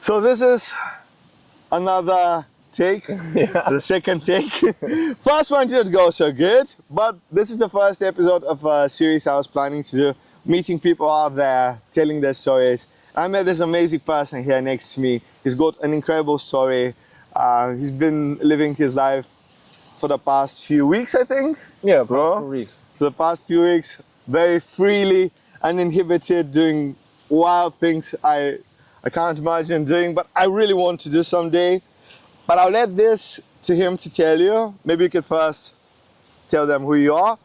So this is another take, the second take. First one didn't go so good, but this is the first episode of a series I was planning to do, meeting people out there, telling their stories. I met this amazing person here next to me. He's got an incredible story. He's been living his life for the past few weeks, I think. Yeah, past 2 weeks. For the past few weeks, very freely, uninhibited, doing wild things I can't imagine doing, but I really want to do someday. But I'll let this to him to tell you. Maybe you could first tell them who you are.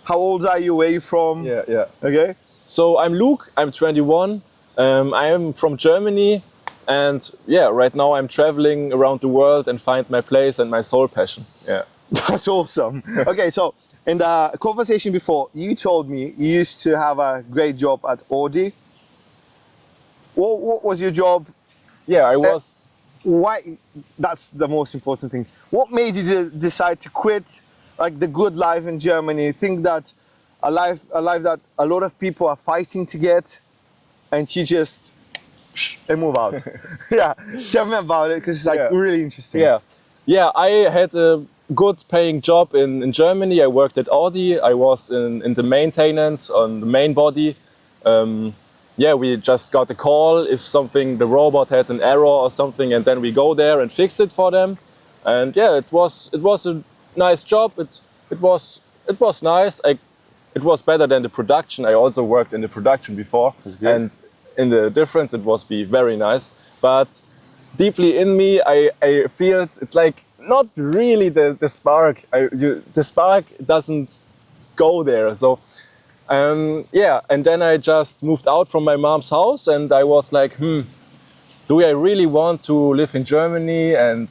How old are you? Where are you from? Yeah. Okay. So I'm Luke, I'm 21. I am from Germany. And yeah, right now I'm traveling around the world and find my place and my soul passion. Yeah. That's awesome. Okay, so in the conversation before, you told me you used to have a great job at Audi. What was your job? Yeah, I was... Why? That's the most important thing. What made you decide to quit like the good life in Germany? Think that a life that a lot of people are fighting to get, and you just move out. Yeah, tell me about it because it's like really interesting. Yeah. I had a good paying job in Germany. I worked at Audi. I was in the maintenance on the main body. We just got a call if the robot had an error or something, and then we go there and fix it for them. And yeah, it was a nice job. It was nice. It was better than the production. I also worked in the production before, and in the difference it was very nice. But deeply in me, I feel it's like not really the spark. The spark doesn't go there. So. And then I just moved out from my mom's house, and I was like, do I really want to live in Germany? And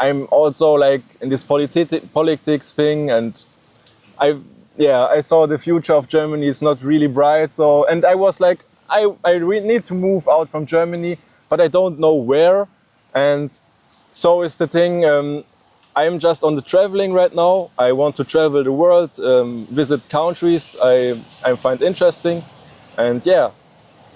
I'm also like in this politics thing, and I saw the future of Germany is not really bright. So, and I was like, I really need to move out from Germany, but I don't know where. And so is the thing. I'm just on the traveling right now. I want to travel the world, visit countries I find interesting. And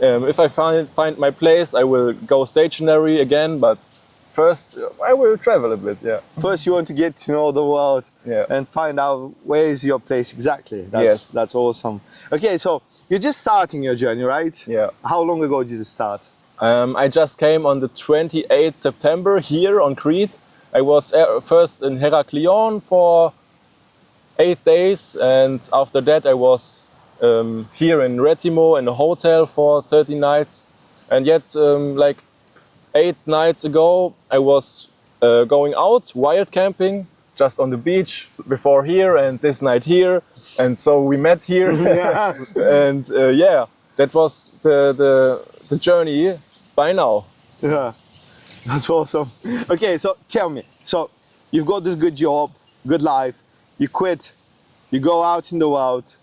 if I find my place, I will go stationary again. But first, I will travel a bit, First, you want to get to know the world and find out where is your place exactly. That's awesome. Okay, so you're just starting your journey, right? Yeah. How long ago did you start? I just came on the 28th September here on Crete. I was first in Heraklion for 8 days, and after that I was here in Retimo in a hotel for 30 nights. And yet, like 8 nights ago, I was going out wild camping just on the beach before here, and this night here, and so we met here. And that was the journey by now. Yeah. That's awesome. Okay, so tell me. So you've got this good job, good life. You quit. You go out in the world.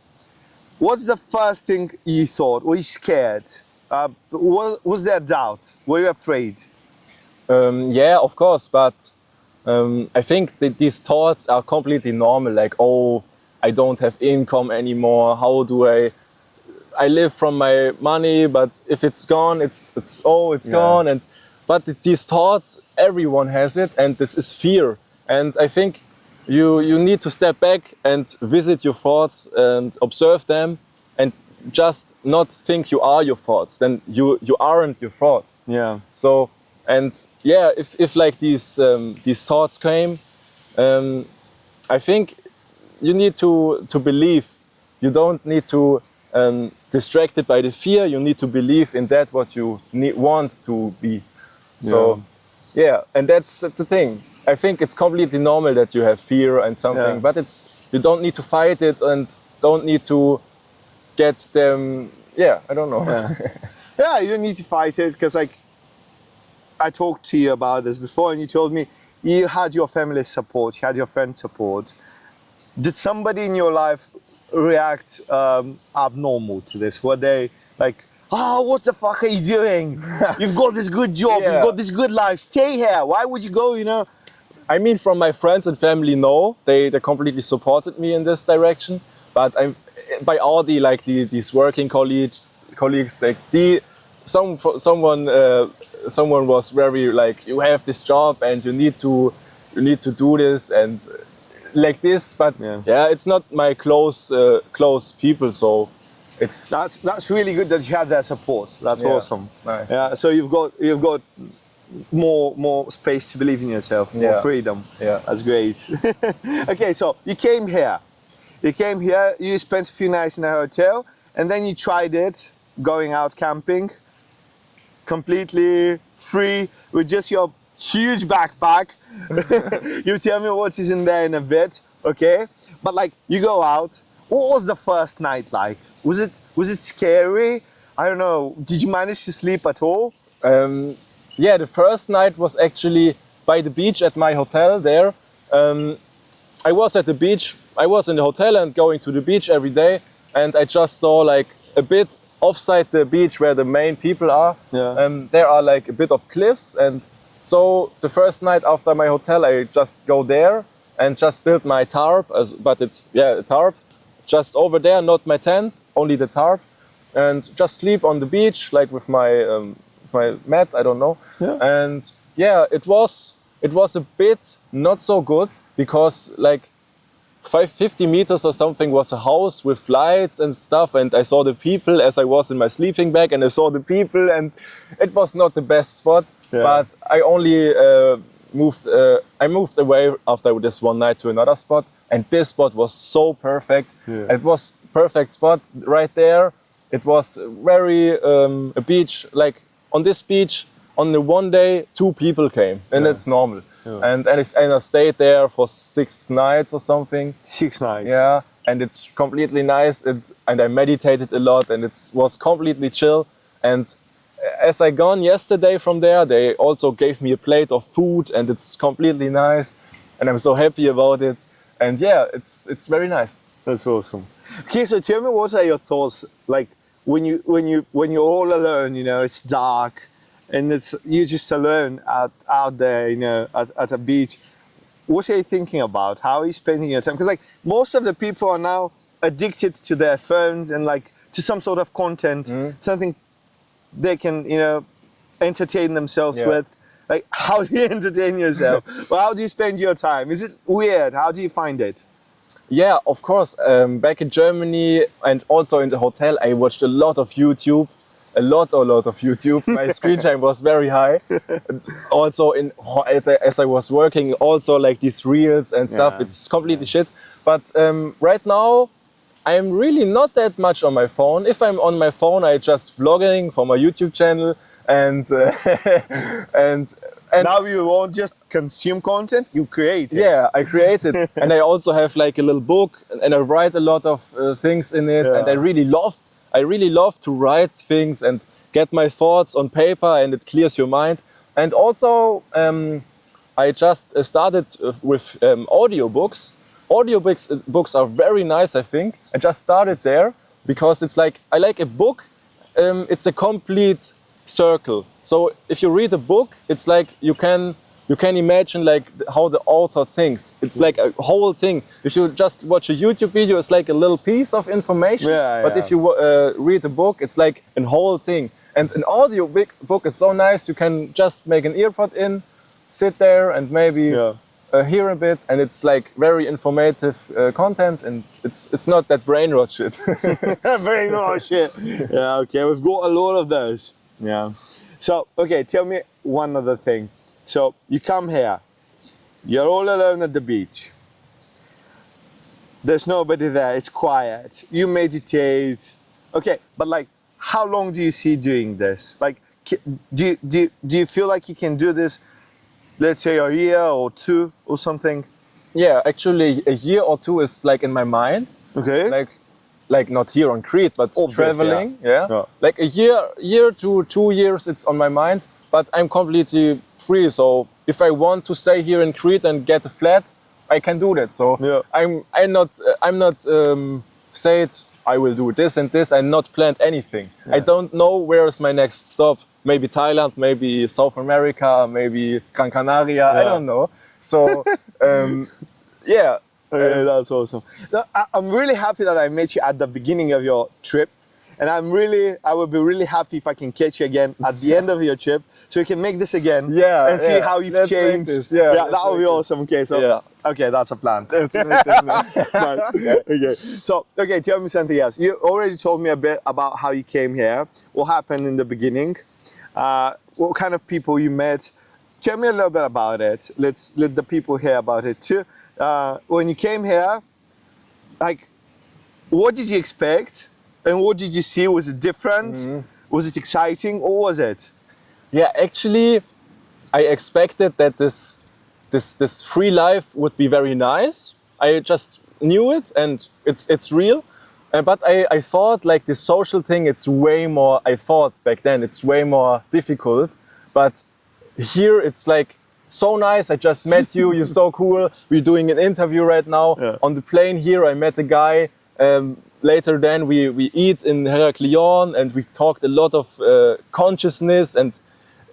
What's the first thing you thought? Were you scared? Was there doubt? Were you afraid? Yeah, of course. But I think that these thoughts are completely normal. Like, oh, I don't have income anymore. How do I live from my money? But if it's gone, it's gone. But these thoughts, everyone has it, and this is fear. And I think you need to step back and visit your thoughts and observe them, and just not think you are your thoughts. Then you aren't your thoughts. Yeah. So, and if like these thoughts came, I think you need to believe. You don't need to distracted by the fear. You need to believe in that what you want to be. So, and that's the thing. I think it's completely normal that you have fear and something, but you don't need to fight it and don't need to get them. I don't know. You don't need to fight it because, like, I talked to you about this before, and you told me you had your family's support, you had your friend's support. Did somebody in your life react abnormal to this? Were they like, oh, what the fuck are you doing? You've got this good job, you've got this good life, stay here. Why would you go, I mean, from my friends and family, no. They completely supported me in this direction. But by Audi, like these working colleagues, like someone someone was very like, you have this job and you need to do this and like this. But yeah, it's not my close people, so it's that's really good that you have that support. That's awesome. Nice. Yeah, so you've got more space to believe in yourself, more freedom. Yeah, that's great. Okay, so you came here. You spent a few nights in a hotel, and then you tried it, going out camping, completely free with just your huge backpack. You tell me what is in there in a bit, okay? But like, you go out. What was the first night like? Was it scary? I don't know. Did you manage to sleep at all? Yeah, the first night was actually by the beach at my hotel there. I was at the beach. I was in the hotel and going to the beach every day, and I just saw like a bit offside the beach where the main people are. There are like a bit of cliffs, and so the first night after my hotel, I just go there and just build my tarp. But it's a tarp, just over there, not my tent, only the tarp, and just sleep on the beach like with my mat. I don't know. And yeah, it was a bit not so good because like 50 meters or something was a house with lights and stuff, and I saw the people as I was in my sleeping bag, and I saw the people, and it was not the best spot. But I only moved away after this one night to another spot, and this spot was so perfect. It was perfect spot right there. It was very a beach, like on this beach on the one day 2 people came, and it's normal. And I stayed there for 6 nights or something. 6 nights. Yeah, and it's completely nice. And I meditated a lot, and it was completely chill. And as I gone yesterday from there, they also gave me a plate of food, and it's completely nice. And I'm so happy about it. And yeah, it's very nice. That's awesome. Okay, so tell me, what are your thoughts like when you're all alone? You know, it's dark. And you're just alone out there, you know, at a beach. What are you thinking about? How are you spending your time? Because like most of the people are now addicted to their phones and like to some sort of content, something they can, you know, entertain themselves with. Like, how do you entertain yourself? Well, how do you spend your time? Is it weird? How do you find it? Yeah, of course. Back in Germany and also in the hotel, I watched a lot of YouTube. A lot of YouTube. My screen time was very high. Also, as I was working, also like these reels and stuff. It's completely shit. But right now, I'm really not that much on my phone. If I'm on my phone, I just vlogging for my YouTube channel, and and now you won't just consume content, you create it. Yeah, I create it. And I also have like a little book, and I write a lot of things in it. And I really love to write things and get my thoughts on paper, and it clears your mind. And also, I just started with audiobooks. Books are very nice, I think. I just started there because it's like, I like a book. It's a complete circle. So if you read a book, it's like you can imagine like how the author thinks. It's like a whole thing. If you just watch a YouTube video, it's like a little piece of information. But if you read a book, it's like a whole thing. And an audio book, it's so nice. You can just make an earpod in, sit there, and maybe hear a bit. And it's like very informative content. And it's not that brain rot shit. Brain rot shit. Yeah, okay. We've got a lot of those. Yeah. So, okay, tell me one other thing. So you come here, you're all alone at the beach. There's nobody there, it's quiet. You meditate. Okay, but like, how long do you see doing this? Like, do you feel like you can do this, let's say a year or 2 or something? Yeah, actually a year or 2 is like in my mind. Okay. Like not here on Crete, but traveling. Yeah. Like a year to 2 years, it's on my mind. But I'm completely free. So if I want to stay here in Crete and get a flat, I can do that. So I'm not said I will do this and this. I'm not planned anything. I don't know where is my next stop. Maybe Thailand, maybe South America, maybe Gran Canaria. I don't know. So that's awesome. I'm really happy that I met you at the beginning of your trip. And I would be really happy if I can catch you again at the end of your trip, so we can make this again. Yeah, and see yeah. how you've Let's make changed. this. Yeah, let's that would be make this. awesome. Okay, so Yeah. okay, that's a plan. Let's make this, man. Nice. Okay. So, okay, tell me something else. You already told me a bit about how you came here. What happened in the beginning? What kind of people you met? Tell me a little bit about it. Let's let the people hear about it too. When you came here, like, what did you expect, and what did you see? Was it different? Was it exciting? Or was it? Yeah, actually, I expected that this free life would be very nice. I just knew it, and it's real. But I thought like this social thing, it's way more. I thought back then it's way more difficult. But here it's like so nice. I just met you. You're so cool. We're doing an interview right now. Yeah. On the plane here, I met a guy. Later then we eat in Heraklion, and we talked a lot of consciousness, and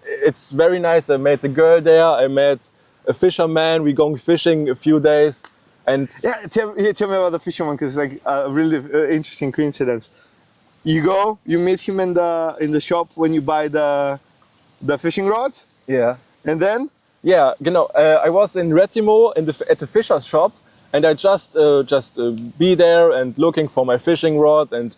it's very nice. I met a girl there. I met a fisherman. We're going fishing a few days, and Yeah, tell me about the fisherman, because it's like a really interesting coincidence. You meet him in the shop when you buy the fishing rod, yeah, and then yeah. I was in Retimo at the fisher's shop, and I just be there and looking for my fishing rod and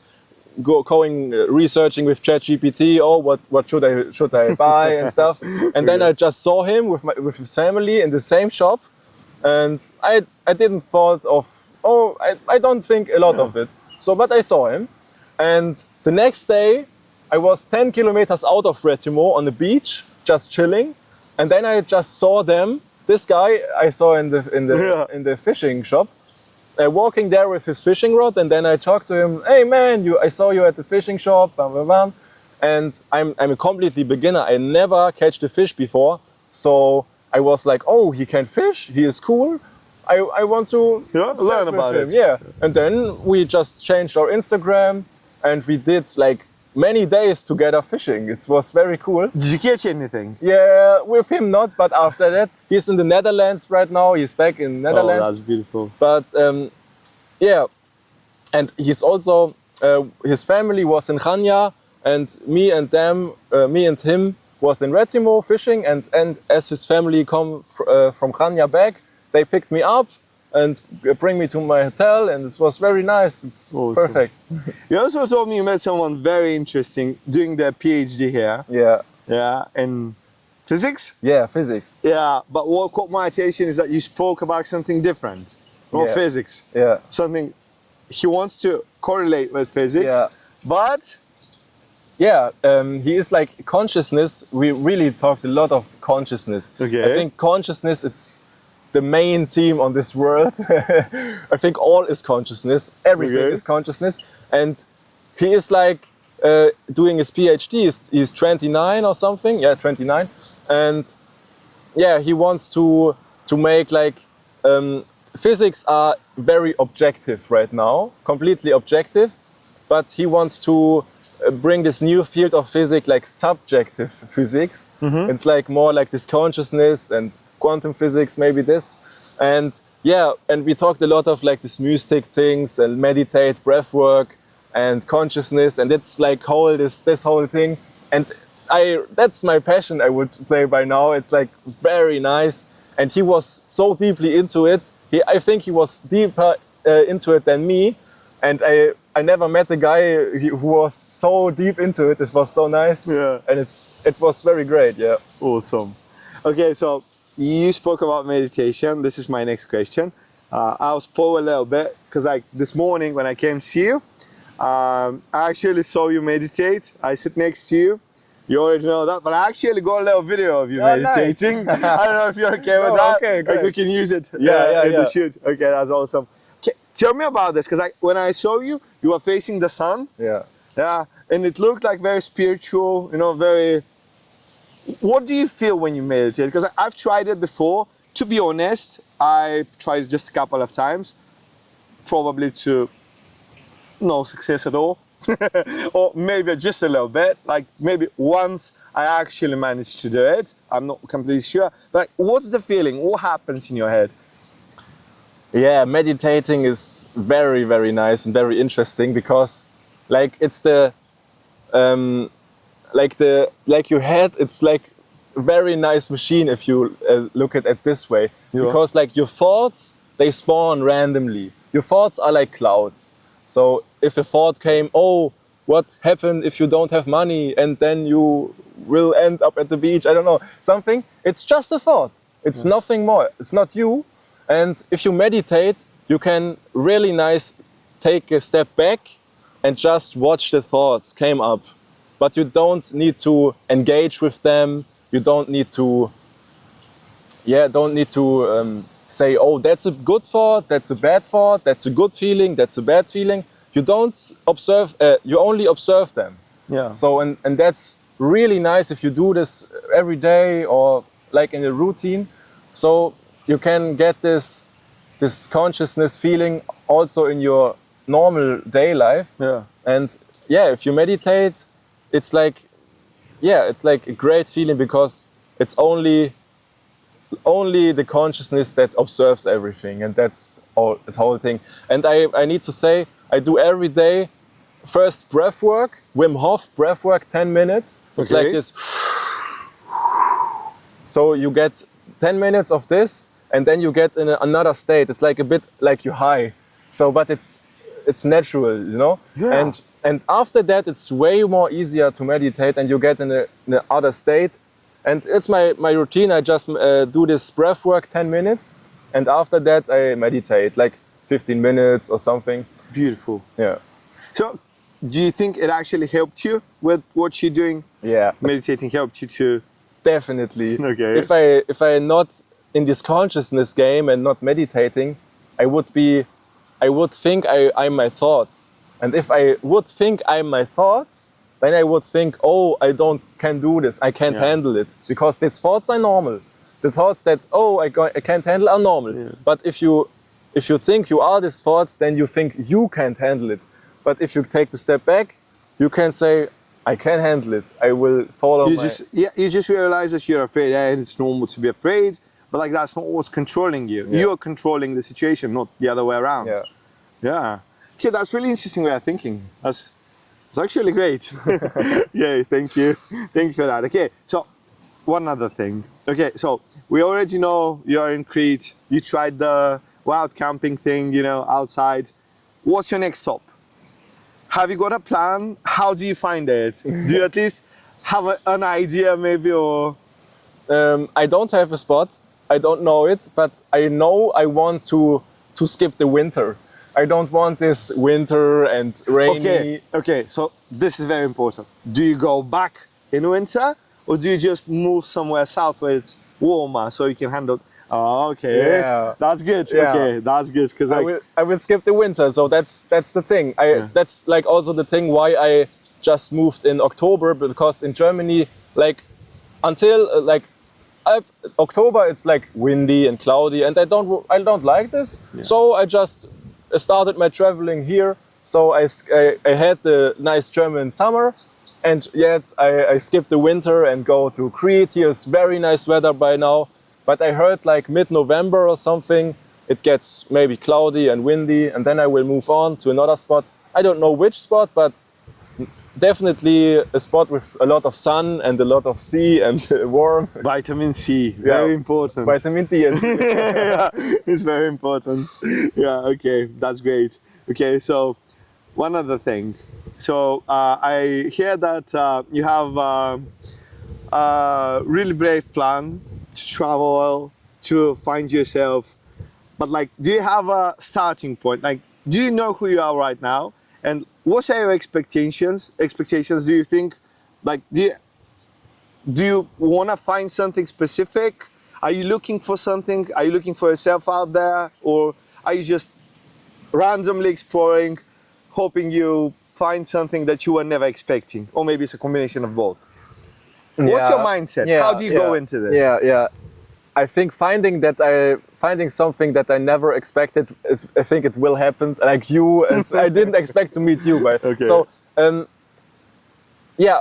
going researching with ChatGPT. Oh, what should I buy and stuff. And then I just saw him with his family in the same shop, and I didn't thought of I don't think a lot of it. So, but I saw him, and the next day I was 10 kilometers out of Retimo on the beach, just chilling, and then I just saw them. This guy I saw in the fishing shop, walking there with his fishing rod, and then I talked to him. Hey man, I saw you at the fishing shop, blah, blah, blah. And I'm a completely beginner. I never catched a fish before, so I was like, oh, he can fish. He is cool. I want to learn about him. it. Yeah, and then we just changed our Instagram, and we did like many days together fishing. It was very cool. did you catch anything? Yeah, with him not, but after that, he's in the Netherlands right now. He's back in Netherlands. Oh, that's beautiful. But yeah, and he's also his family was in Chania, and me and him was in Retimo fishing, and as his family come from Chania back, they picked me up and bring me to my hotel, and it was very nice. It's Awesome. perfect. You also told me you met someone very interesting doing their PhD here. Yeah, Yeah, in physics. yeah, physics. Yeah, but what caught my attention is that you spoke about something different. Not Yeah. physics. Yeah, Something he wants to correlate with physics. Yeah. But yeah. He is like consciousness. We really talked a lot of consciousness. Okay. I think consciousness, it's the main theme on this world. I think all is consciousness. Everything Okay. is consciousness. And he is like doing his PhD. He's 29 or something. Yeah, 29. And yeah, he wants to make like physics are very objective right now, completely objective. But he wants to bring this new field of physics, like subjective physics. It's like more like this consciousness and quantum physics, maybe this. And yeah, and we talked a lot of like this mystic things and meditate, breath work and consciousness, and it's like this whole thing. And that's my passion, I would say by now. It's like very nice. And he was so deeply into it. I think he was deeper into it than me. And I never met a guy who was so deep into it. It was so nice. Yeah. And it was very great, yeah. awesome. Okay, so you spoke about meditation. This is my next question. I'll spoil a little bit because like this morning when I came to see you, I actually saw you meditate. I sit next to you. You already know that, but I actually got a little video of you Oh, nice. meditating. I don't know if you're okay with Oh, that. okay, Like great. we can use it Yeah, yeah, in yeah. the shoot. Okay, that's awesome. Okay, tell me about this, because when I saw you, you were facing the sun. Yeah. Yeah, and it looked like very spiritual, very... What do you feel when you meditate? Because I've tried it before. To be honest, I tried it just a couple of times, probably to no success at all. Or maybe just a little bit, like maybe once I actually managed to do it. I'm not completely sure. But what's the feeling? What happens in your head? Yeah, meditating is very, very nice and very interesting because like it's the like your head, it's like a very nice machine if you look at it this way. Yeah. Because like your thoughts, they spawn randomly. Your thoughts are like clouds. So if a thought came, oh, what happened if you don't have money and then you will end up at the beach, I don't know, something, it's just a thought. It's nothing more. It's not you. And if you meditate, you can really nice take a step back and just watch the thoughts came up. But you don't need to engage with them. You don't need to, say, oh, that's a good thought, that's a bad thought, that's a good feeling, that's a bad feeling. You don't observe, you only observe them. Yeah. So, and that's really nice if you do this every day or like in a routine. So you can get this consciousness feeling also in your normal day life. Yeah. And yeah, if you meditate, it's like a great feeling because it's only the consciousness that observes everything, and that's all, the whole thing. And I need to say, I do every day first breath work, Wim Hof breath work, 10 minutes. It's like this. So you get 10 minutes of this, and then you get in another state. It's like a bit like you high. So, but it's natural, you know? Yeah. And after that, it's way more easier to meditate, and you get in the other state. And it's my routine. I just do this breath work 10 minutes, and after that I meditate like 15 minutes or something. Beautiful. Yeah. So, do you think it actually helped you with what you're doing? Yeah. Meditating helped you to... Definitely. Okay. If I not in this consciousness game and not meditating, I would think I'm my thoughts. And if I would think I'm my thoughts, then I would think, oh, can't do this, I can't handle it. Because these thoughts are normal. The thoughts that, oh, I can't handle are normal. Yeah. But if you think you are these thoughts, then you think you can't handle it. But if you take the step back, you can say, I can handle it. I will follow You just realize that you're afraid, and it's normal to be afraid, but like that's not what's controlling you. Yeah. You're controlling the situation, not the other way around. Yeah. Yeah. Okay, that's really interesting way of thinking. It's actually great. Yeah, thank you. Thank you for that. Okay, so one other thing. Okay, so we already know you're in Crete. You tried the wild camping thing, you know, outside. What's your next stop? Have you got a plan? How do you find it? Do you at least have an idea maybe, or? I don't have a spot. I don't know it, but I know I want to skip the winter. I don't want this winter and rainy. Okay, so this is very important. Do you go back in winter, or do you just move somewhere south where it's warmer so you can handle? Oh, okay. Yeah. That's good. Yeah. Okay, that's good because I will skip the winter. So that's the thing. That's like also the thing why I just moved in October, because in Germany, like until October, it's like windy and cloudy, and I don't like this. Yeah. So I just started my traveling here. So I had the nice German summer, and yet I skipped the winter and go to Crete. Here's very nice weather by now. But I heard like mid-November or something, it gets maybe cloudy and windy, and then I will move on to another spot. I don't know which spot, but definitely a spot with a lot of sun and a lot of sea and warm. Vitamin C, very important. Vitamin D. Yeah, it's very important. Yeah, okay, that's great. Okay, so one other thing. So I hear that you have a really brave plan to travel, to find yourself. But like, do you have a starting point? Like, do you know who you are right now? And what are your expectations? Do you think, like, do you want to find something specific? Are you looking for something? Are you looking for yourself out there? Or are you just randomly exploring, hoping you find something that you were never expecting? Or maybe it's a combination of both. What's your mindset? How do you go into this? Yeah. I think finding something that I never expected, I think it will happen. Like you, and I didn't expect to meet you, but okay. So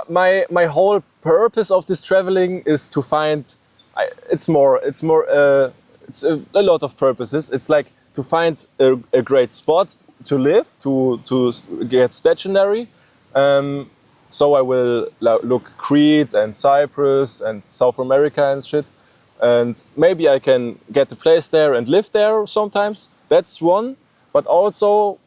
my whole purpose of this traveling is to find. It's a lot of purposes. It's like to find a great spot to live, to get stationary. So I will look Crete and Cyprus and South America and shit. And maybe I can get a place there and live there sometimes. That's one. But also,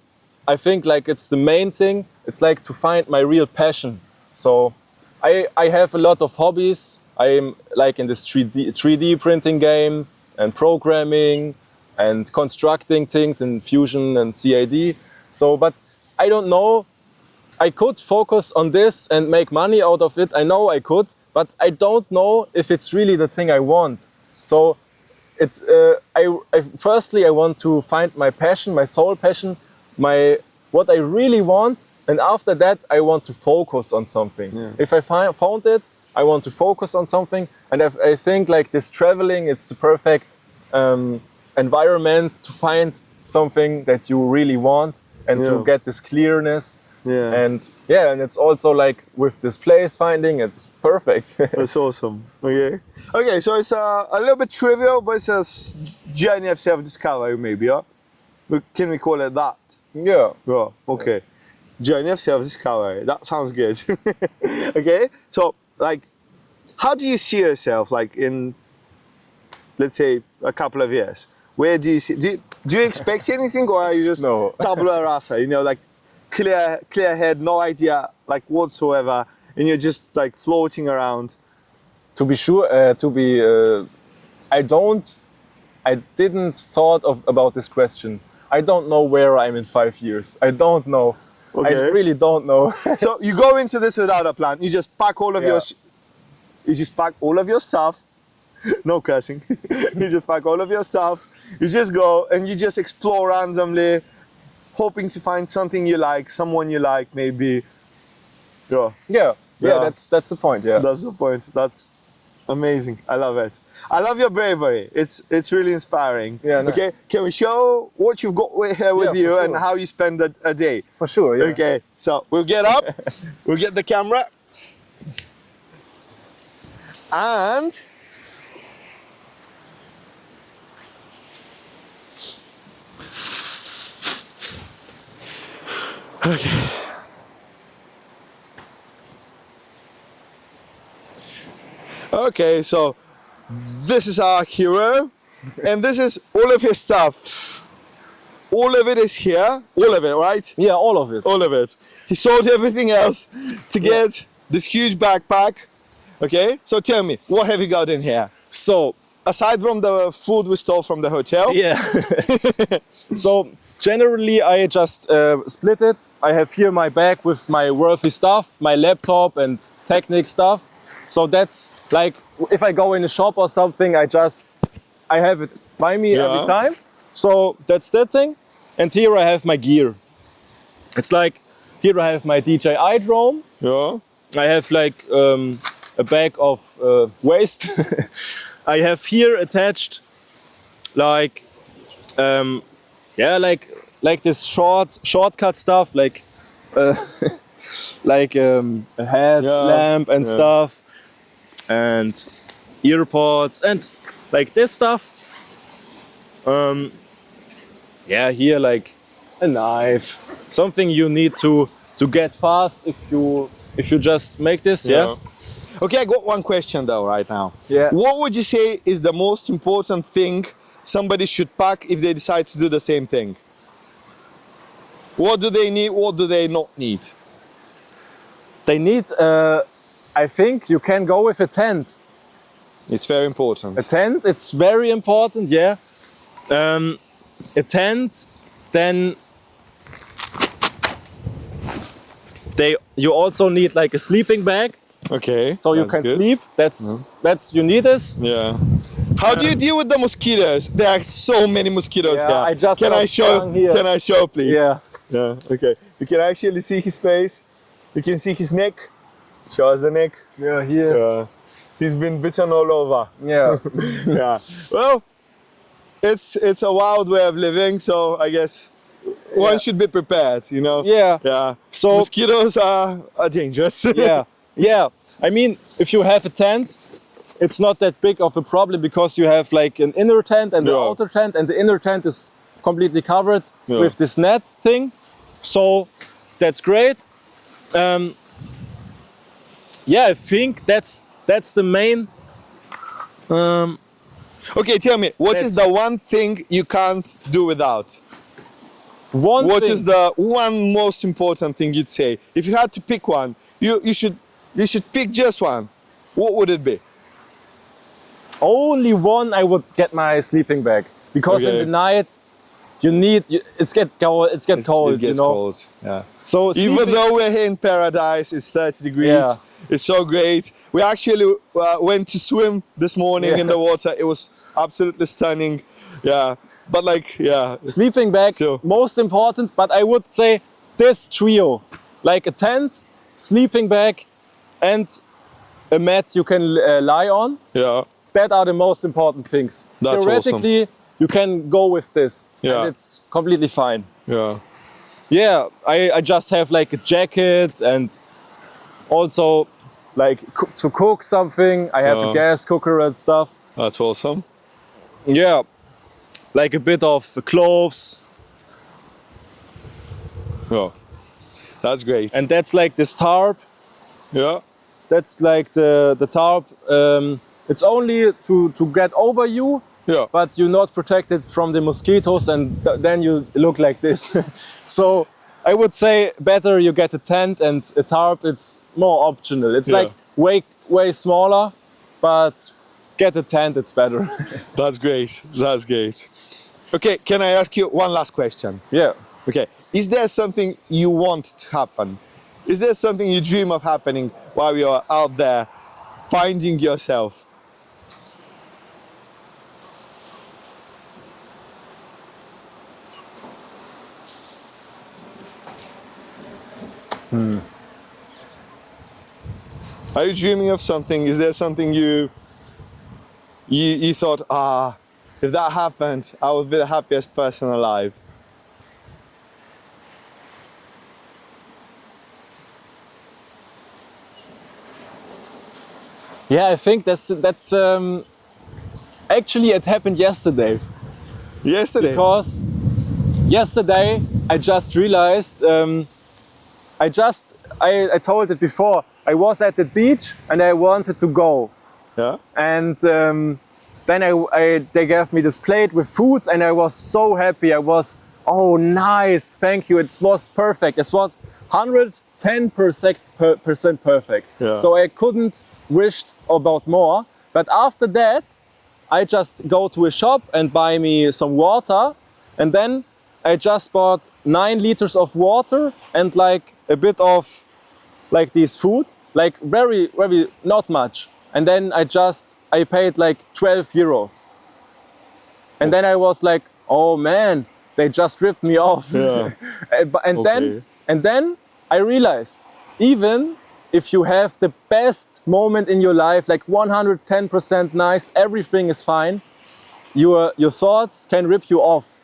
I think like it's the main thing. It's like to find my real passion. So I have a lot of hobbies. I'm like in this 3D printing game and programming and constructing things in Fusion and CAD. So, but I don't know. I could focus on this and make money out of it. I know I could, but I don't know if it's really the thing I want. So it's firstly I want to find my passion, my soul passion, what I really want, and after that I want to focus on something. Yeah. If I found it, I want to focus on something, and I think like this traveling, it's the perfect environment to find something that you really want and to get this clearness. Yeah. And it's also like with this place finding, it's perfect. That's awesome. Okay. Okay, so it's a little bit trivial, but it's a journey of self-discovery, maybe, yeah? Can we call it that? Yeah. Yeah, okay. Journey of self-discovery. That sounds good. Okay, so like, how do you see yourself like in, let's say, a couple of years? Where do you see, do you expect anything, or are you just tabula rasa, you know, like clear head, no idea like whatsoever, and you're just like floating around? To be sure, I didn't thought about this question. I don't know where I'm in 5 years. I don't know. Okay. I really don't know. So you go into this without a plan. You just pack all of your stuff. No cursing. You just pack all of your stuff. You just go and you just explore randomly, hoping to find something you like, someone you like, maybe. Yeah. That's the point. Yeah. That's the point. That's amazing. I love it. I love your bravery. It's really inspiring. Yeah. No. Okay. Can we show what you've got here with you and how you spend a day? For sure. Yeah. Okay. So we'll get up. We'll get the camera. And okay. Okay, so this is our hero, and this is all of his stuff. All of it is here. All of it, right? Yeah, all of it. All of it. He sold everything else to get this huge backpack. Okay, so tell me, what have you got in here? So, aside from the food we stole from the hotel. Yeah. So, generally I just split it. I have here my bag with my worthy stuff, my laptop and Technic stuff. So that's like, if I go in a shop or something, I have it by me every time. So that's that thing. And here I have my gear. It's like, here I have my DJI drone. Yeah. I have like a bag of waste. I have here attached like, like this shortcut stuff, like like a head lamp and stuff, and earpods and like this stuff. Here like a knife, something you need to get fast if you just make this. Yeah. Okay, I got one question though right now. Yeah. What would you say is the most important thing somebody should pack if they decide to do the same thing? What do they need? What do they not need? They need, I think you can go with a tent. It's very important. A tent, it's very important, yeah. A tent, then you also need like a sleeping bag. Okay. So you can sleep. That's you need this. Yeah. How do you deal with the mosquitoes? There are so many mosquitoes here. Can I show, please? Yeah. Yeah. Okay. You can actually see his face. You can see his neck. Show us the neck. Yeah, here. Yeah. He's been bitten all over. Yeah. Yeah. Well, it's a wild way of living, so I guess one should be prepared, you know? Yeah. Yeah. So mosquitoes are dangerous. Yeah. Yeah. I mean, if you have a tent, it's not that big of a problem because you have like an inner tent and the outer tent, and the inner tent is completely covered with this net thing. So that's great. yeah, I think that's the main. Okay, tell me, what is That's- the one thing you can't do without? One What thing. is the one most important thing you'd say? If you had to pick one, you should pick just one. What would it be? Only one, I would get my sleeping bag, because in Okay. the night it's get cold. It It you gets know. cold. Yeah. So Even sleeping, though we're here in paradise, it's 30 degrees. Yeah. It's so great. We actually went to swim this morning in the water. It was absolutely stunning. Yeah. But like, yeah. sleeping bag, So- most important. But I would say this trio, like a tent, sleeping bag, and a mat you can lie on. Yeah. That are the most important things. That's Theoretically, you can go with this, Yeah. and it's completely fine. Yeah. Yeah, I just have like a jacket, and also like to cook something. I have Yeah. a gas cooker and stuff. That's awesome. Yeah, like a bit of clothes, Yeah. That's great. and that's like this tarp. yeah. That's like the tarp. It's only to get over you, Yeah. but you're not protected from the mosquitoes, and then you look like this. So I would say better you get a tent, and a tarp, it's more optional. It's Yeah. like way smaller, but get a tent, it's better. That's great. That's great. Okay, can I ask you one last question? Yeah. Okay, is there something you want to happen? Is there something you dream of happening while you're out there finding yourself? Are you dreaming of something? Is there something you thought, if that happened, I would be the happiest person alive? Yeah, I think that's actually it happened yesterday. Yesterday? Because yesterday I just realized, I told it before, I was at the beach and I wanted to go. Yeah? And then they gave me this plate with food, and I was so happy. I was, oh nice, thank you, it was perfect. It was 110% perfect. Yeah. So I couldn't wish about more. But after that, I just go to a shop and buy me some water, and then I just bought 9 liters of water and like a bit of like this food, like very not much. And then I paid like 12 euros. And then I was like, oh man, they just ripped me off. Yeah. and Okay. then I realized, even if you have the best moment in your life, like 110% nice, everything is fine, your thoughts can rip you off.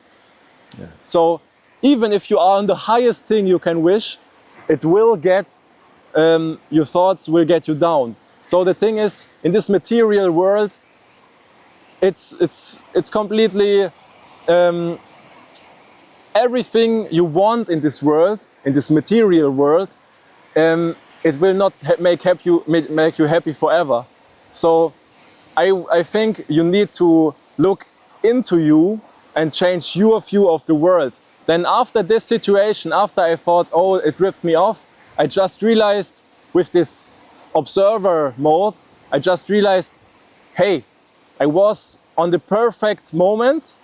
Yeah. So even if you are on the highest thing you can wish, it will get, your thoughts will get you down. So the thing is, in this material world, it's completely, everything you want in this world, in this material world, it will not make you happy forever. So I think you need to look into you and change your view of the world. Then after this situation, after I thought, oh, it ripped me off, I just realized with this observer mode, I just realized, hey, I was on the perfect moment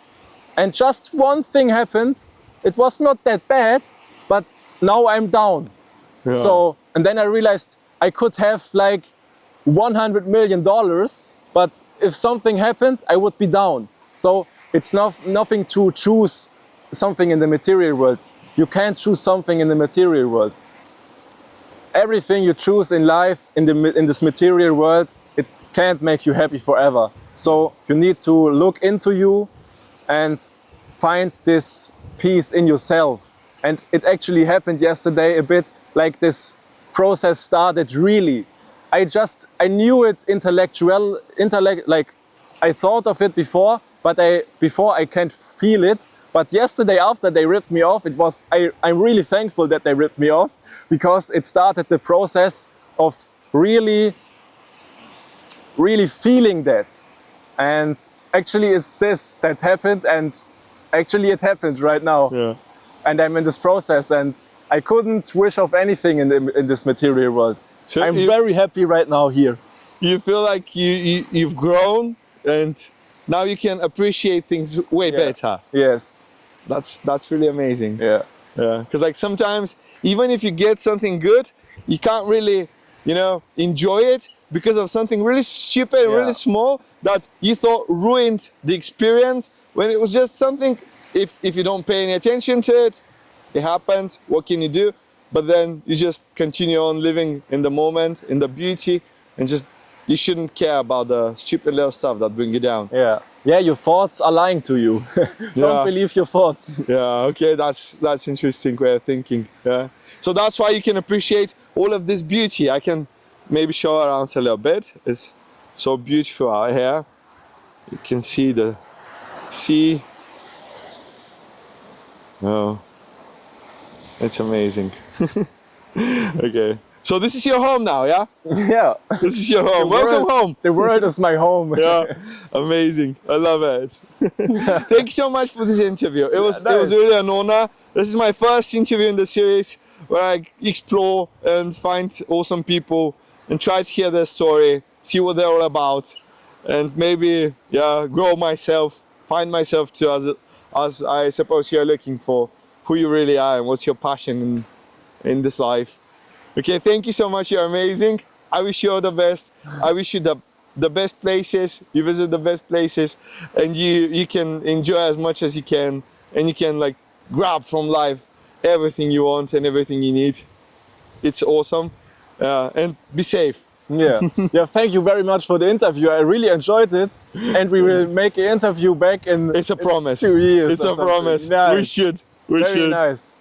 and just one thing happened. It was not that bad, but now I'm down. Yeah. So, and then I realized I could have like $100 million, but if something happened, I would be down. So it's nothing to choose something in the material world. You can't choose something in the material world. Everything you choose in life, in this material world, it can't make you happy forever. So you need to look into you and find this peace in yourself. And it actually happened yesterday a bit, like this process started really. I knew it like I thought of it before, but before I can't feel it. But yesterday, after they ripped me off, I'm really thankful that they ripped me off, because it started the process of really feeling that. And actually it's this that happened, and actually it happened right now. Yeah. And I'm in this process, and I couldn't wish of anything in this material world. So I'm very happy right now here. You feel like you've grown, and now you can appreciate things way better. Yes. That's really amazing. Yeah. Yeah. Because like sometimes even if you get something good, you can't really, enjoy it because of something really stupid, really small that you thought ruined the experience, when it was just something. If you don't pay any attention to it, it happens. What can you do? But then you just continue on living in the moment, in the beauty, and just you shouldn't care about the stupid little stuff that bring you down. Yeah. Yeah, your thoughts are lying to you. Don't believe your thoughts. Yeah, okay, that's interesting way of thinking. Yeah. So that's why you can appreciate all of this beauty. I can maybe show around a little bit. It's so beautiful out here. You can see the sea. Oh, it's amazing. Okay. So this is your home now, yeah? Yeah. This is your home. Welcome home. The world is my home. Yeah, amazing. I love it. Thank you so much for this interview. It was nice. really an honor. This is my first interview in the series where I explore and find awesome people and try to hear their story, see what they're all about, and maybe grow myself, find myself too, as I suppose you're looking for who you really are and what's your passion in this life. Okay, thank you so much. You're amazing. I wish you all the best. I wish you the best places. You visit the best places, and you can enjoy as much as you can, and you can like grab from life everything you want and everything you need. It's awesome. And be safe. Yeah. Yeah, thank you very much for the interview. I really enjoyed it. And we will make an interview back in It's a promise. 2 years. It's a promise. Nice. We should. Very nice.